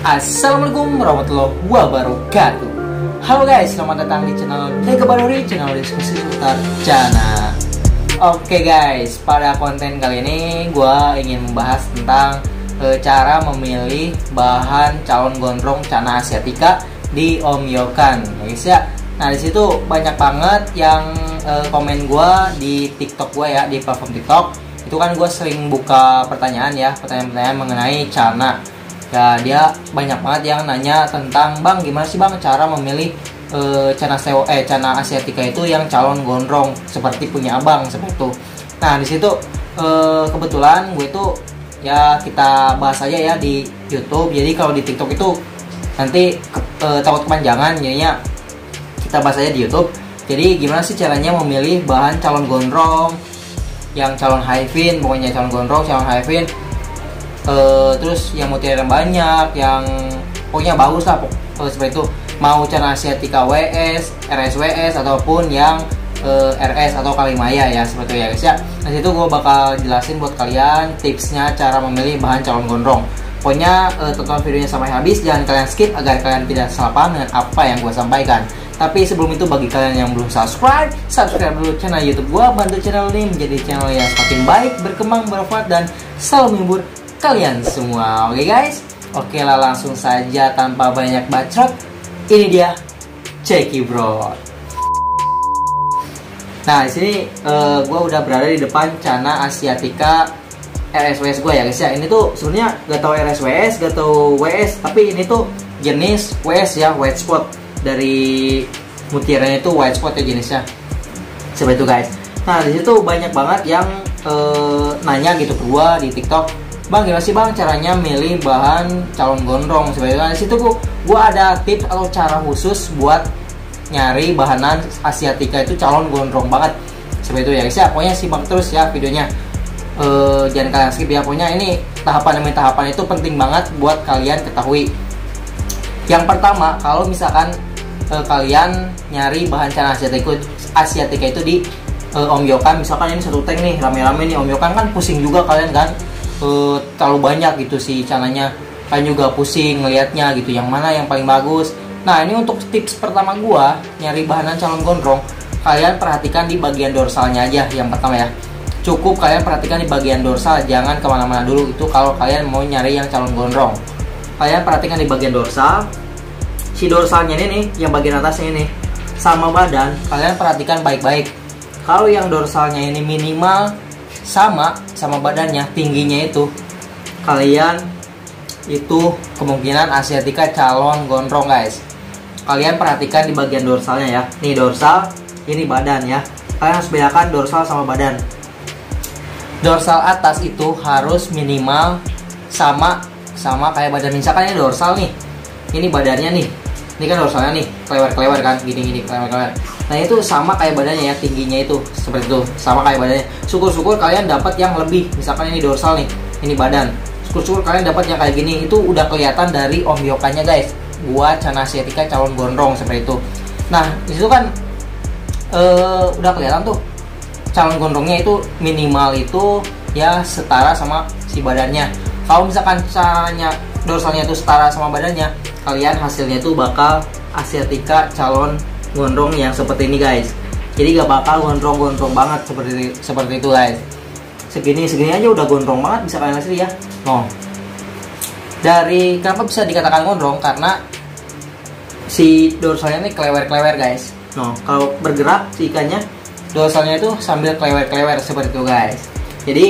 Assalamualaikum warahmatullahi wabarakatuh. Halo guys, selamat datang di channel Tega Baruri, channel diskusi seputar Cana. Oke guys, pada konten kali ini gue ingin membahas tentang cara memilih bahan calon gondrong Cana Asiatica di Om Yokan, guys ya. Nah disitu banyak banget yang komen gue di TikTok gue ya, di platform TikTok. Itu kan gue sering buka pertanyaan ya, pertanyaan-pertanyaan mengenai Cana. Ya dia banyak banget yang nanya tentang bang gimana sih bang cara memilih Cana Asiatica itu yang calon gondrong seperti punya abang seperti itu. Nah di situ kebetulan gue itu ya kita bahas aja ya di YouTube. Jadi kalau di TikTok itu nanti takut kepanjangan, jadinya kita bahas aja di YouTube. Jadi gimana sih caranya memilih bahan calon gondrong yang calon high-fin, pokoknya calon gondrong, calon high-fin. Terus yang mutiara banyak, yang pokoknya bagus lah seperti itu. Mau Cana Asiatica WS, RSWS ataupun yang RS atau Kalimaya ya seperti itu ya guys ya. Nah situ gue bakal jelasin buat kalian tipsnya cara memilih bahan calon gondrong. Pokoknya tonton videonya sampai habis, jangan kalian skip agar kalian tidak salah paham dengan apa yang gue sampaikan. Tapi sebelum itu bagi kalian yang belum subscribe dulu channel YouTube gue, bantu channel ini menjadi channel yang semakin baik, berkembang, bermanfaat dan selalu menghibur kalian semua. Oke guys, oke lah langsung saja tanpa banyak bacot. Ini dia Ceki Bro. Nah di sini gue udah berada di depan Cana Asiatica RSWS gue ya guys ya. Ini tuh sebenarnya gak tau RSWS, gak tau WS, tapi ini tuh jenis WS ya, white spot. Dari mutiranya itu white spot ya jenisnya. Seperti itu guys. Nah di situ banyak banget yang nanya gitu ke gue di TikTok, bang gimana sih bang caranya milih bahan calon gondrong seperti itu. Nah, di situ gua ada tips atau cara khusus buat nyari bahanan Asiatica itu calon gondrong banget seperti itu ya guys ya. Pokoknya simak terus ya videonya, jangan kalian skip ya. Pokoknya ini tahapan demi tahapan itu penting banget buat kalian ketahui. Yang pertama, kalau misalkan kalian nyari bahan Cana Asiatica itu di Om Yokan, misalkan ini satu tank nih rame-rame nih Om Yokan, kan pusing juga kalian kan, terlalu banyak gitu si cananya, kan juga pusing ngelihatnya gitu, yang mana yang paling bagus. Nah ini untuk tips pertama gua nyari bahanan calon gondrong, kalian perhatikan di bagian dorsalnya aja yang pertama ya. Cukup kalian perhatikan di bagian dorsal, jangan kemana-mana dulu itu kalau kalian mau nyari yang calon gondrong. Kalian perhatikan di bagian dorsal, si dorsalnya ini nih, yang bagian atasnya ini sama badan, kalian perhatikan baik-baik. Kalau yang dorsalnya ini minimal sama badannya, tingginya itu, kalian itu kemungkinan Asiatica calon gondrong guys. Kalian perhatikan di bagian dorsalnya ya. Nih dorsal, ini badan ya. Kalian harus bedakan dorsal sama badan. Dorsal atas itu harus minimal sama kayak badan. Misalkan ini dorsal nih, ini badannya nih, ini kan dorsalnya nih, klewer kan, gini klewer. Nah itu sama kayak badannya ya, tingginya itu seperti itu, sama kayak badannya. Syukur-syukur kalian dapat yang lebih, misalkan ini dorsal nih, ini badan. Syukur-syukur kalian dapat yang kayak gini, itu udah kelihatan dari Om Yokannya guys. Gua Cana Asiatica calon gondrong seperti itu. Nah disitu kan udah kelihatan tuh calon gondrongnya itu minimal itu ya setara sama si badannya. Kalau misalkan caranya dorsalnya itu setara sama badannya, kalian hasilnya itu bakal Asiatica calon gondrong yang seperti ini guys. Jadi gak bakal gondrong banget seperti itu guys. Segini aja udah gondrong banget bisa kalian lihat ya. No. Dari kenapa bisa dikatakan gondrong, karena si dorsalnya ini klewer guys. No, kalau bergerak si ikannya, dorsalnya itu sambil klewer seperti itu guys. Jadi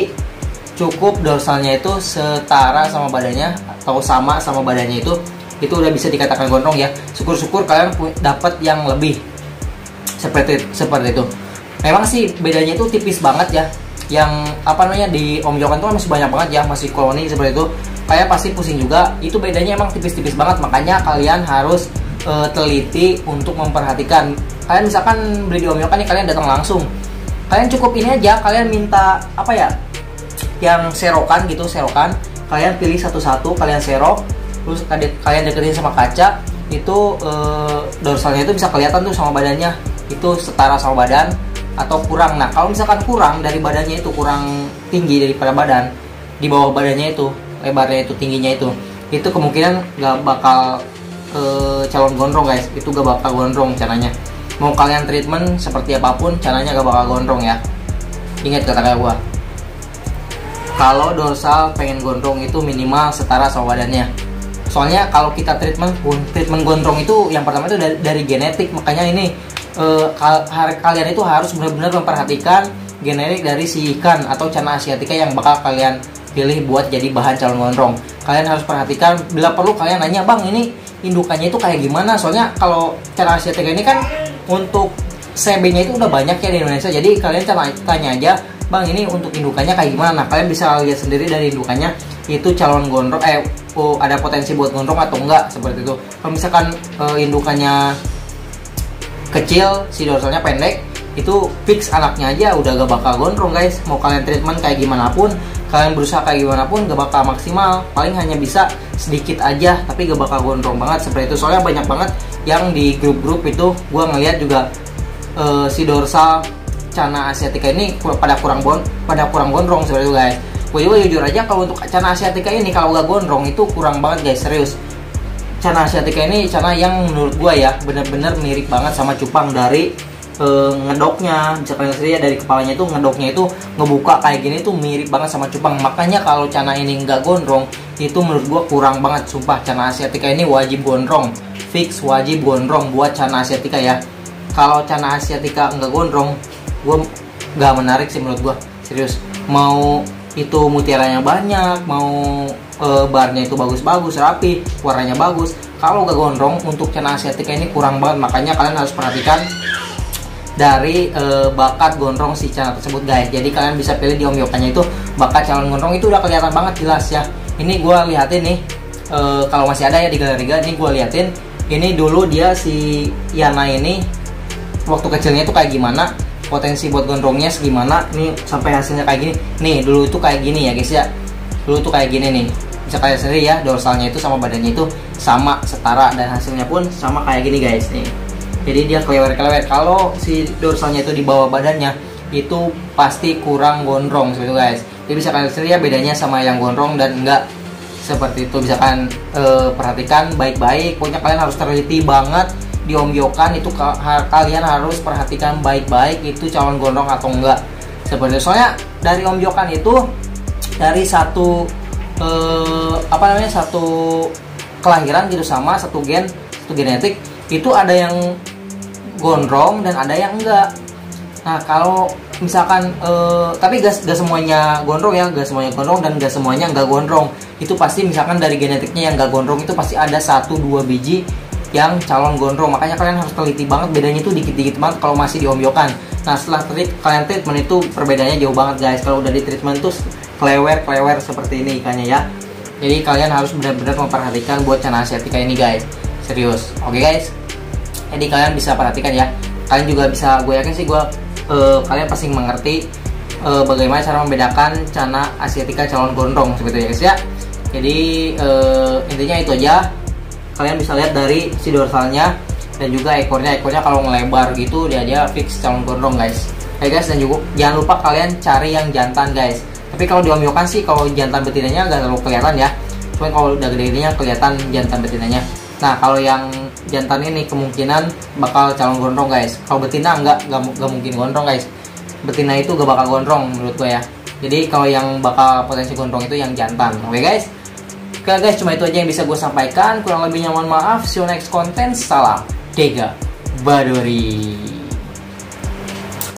cukup dorsalnya itu setara sama badannya atau sama badannya itu udah bisa dikatakan gondrong ya. Syukur-syukur kalian dapat yang lebih seperti itu. Memang sih bedanya itu tipis banget ya. Yang apa namanya di Om Yokan tuh masih banyak banget ya, masih koloni seperti itu. Kayak pasti pusing juga. Itu bedanya emang tipis-tipis banget. Makanya kalian harus teliti untuk memperhatikan. Kalian misalkan beli di Om Yokan nih, kalian datang langsung. Kalian cukup ini aja, kalian minta apa ya? Yang serokan gitu, kalian pilih satu-satu, kalian serok, terus kalian deketin sama kaca, itu dorsalnya itu bisa kelihatan tuh sama badannya, itu setara sama badan atau kurang. Nah kalau misalkan kurang dari badannya itu, kurang tinggi daripada badan, di bawah badannya itu, lebarnya itu, tingginya itu, itu kemungkinan nggak bakal calon gondrong guys, itu gak bakal gondrong cananya. Mau kalian treatment seperti apapun, cananya gak bakal gondrong ya. Ingat kata gua, kalau dorsal pengen gondrong itu minimal setara sama badannya. Soalnya kalau kita treatment gondrong itu yang pertama itu dari genetik. Makanya ini kalian itu harus benar-benar memperhatikan genetik dari si ikan atau cana asiatica yang bakal kalian pilih buat jadi bahan calon gondrong. Kalian harus perhatikan, bila perlu kalian nanya, bang ini indukannya itu kayak gimana. Soalnya kalau cana asiatica ini kan untuk CB-nya itu udah banyak ya di Indonesia. Jadi kalian tanya aja, bang ini untuk indukannya kayak gimana. Nah, kalian bisa lihat sendiri dari indukannya itu calon gondrong, ada potensi buat gondrong atau enggak, seperti itu. Kalau misalkan indukannya kecil, si dorsalnya pendek, itu fix anaknya aja udah gak bakal gondrong guys. Mau kalian treatment kayak gimana pun, kalian berusaha kayak gimana pun, gak bakal maksimal. Paling hanya bisa sedikit aja, tapi gak bakal gondrong banget seperti itu. Soalnya banyak banget yang di grup-grup itu gue ngeliat juga si dorsal cana asiatica ini pada kurang gondrong seperti itu guys. Gue juga jujur aja, kalau untuk cana asiatica ini kalau gak gondrong itu kurang banget guys, serius. Cana asiatica ini cana yang menurut gue ya bener-bener mirip banget sama cupang dari ngedoknya. Bisa kalian lihat ya, dari kepalanya itu ngedoknya itu ngebuka kayak gini tuh mirip banget sama cupang. Makanya kalau cana ini nggak gondrong itu menurut gua kurang banget, sumpah. Cana asiatica ini wajib gondrong, fix wajib gondrong buat cana asiatica ya. Kalau cana asiatica nggak gondrong, gua nggak menarik sih menurut gua, serius. Mau itu mutiaranya banyak, mau barnya itu bagus-bagus, rapi, warnanya bagus, kalau nggak gondrong untuk cana asiatica ini kurang banget. Makanya kalian harus perhatikan dari bakat gondrong si cana tersebut guys. Jadi kalian bisa pilih di omyokannya itu bakat calon gondrong itu udah kelihatan banget jelas ya. Ini gue liatin nih, kalau masih ada ya di galeri ini gue liatin. Ini dulu dia si Yana ini waktu kecilnya itu kayak gimana, potensi buat gondrongnya segimana. Nih sampai hasilnya kayak gini. Nih dulu itu kayak gini ya guys ya. Dulu tuh kayak gini nih. Bisa kalian sendiri ya, dorsalnya itu sama badannya itu sama setara dan hasilnya pun sama kayak gini guys nih. Jadi dia kelewer-kelewer. Kalau si dorsalnya itu di bawah badannya itu pasti kurang gondrong seperti itu guys. Jadi bisa kalian sendiri ya bedanya sama yang gondrong dan enggak, seperti itu. Bisa kalian perhatikan baik-baik. Pokoknya kalian harus teliti banget di omyokan itu. Kalian harus perhatikan baik-baik itu calon gondrong atau enggak, seperti itu. Soalnya dari omyokan itu dari satu satu kelahiran gitu sama satu genetik itu ada yang gondrong dan ada yang enggak. Nah kalau misalkan tapi gak semuanya gondrong ya, gak semuanya gondrong dan gak semuanya enggak gondrong. Itu pasti misalkan dari genetiknya yang enggak gondrong itu pasti ada 1-2 biji yang calon gondrong. Makanya kalian harus teliti banget, bedanya itu dikit-dikit banget kalau masih di omyokan. Nah setelah kalian treatment itu perbedaannya jauh banget guys. Kalau udah di treatment tuh klewer seperti ini ikannya ya. Jadi kalian harus benar-benar memperhatikan buat cana asiatica ini guys, serius. Oke guys, jadi kalian bisa perhatikan ya. Kalian juga bisa, gue yakin sih kalian pasti mengerti bagaimana cara membedakan cana asiatica calon gondrong seperti itu ya guys ya. Jadi intinya itu aja. Kalian bisa lihat dari si dorsalnya dan juga ekornya kalau ngelebar gitu dia fix calon gondrong guys. Oke guys, dan juga jangan lupa kalian cari yang jantan guys. Tapi kalau di omyokan sih kalau jantan betinanya nggak terlalu kelihatan ya. Cuma kalau udah gede-gedenya kelihatan jantan betinanya. Nah kalau yang jantan ini kemungkinan bakal calon gondrong guys. Kalau betina nggak mungkin gondrong guys. Betina itu gak bakal gondrong menurut gue ya. Jadi kalau yang bakal potensi gondrong itu yang jantan. Oke guys. Oke guys, cuma itu aja yang bisa gue sampaikan. Kurang lebihnya mohon maaf. See you next content. Salam Dega Badori.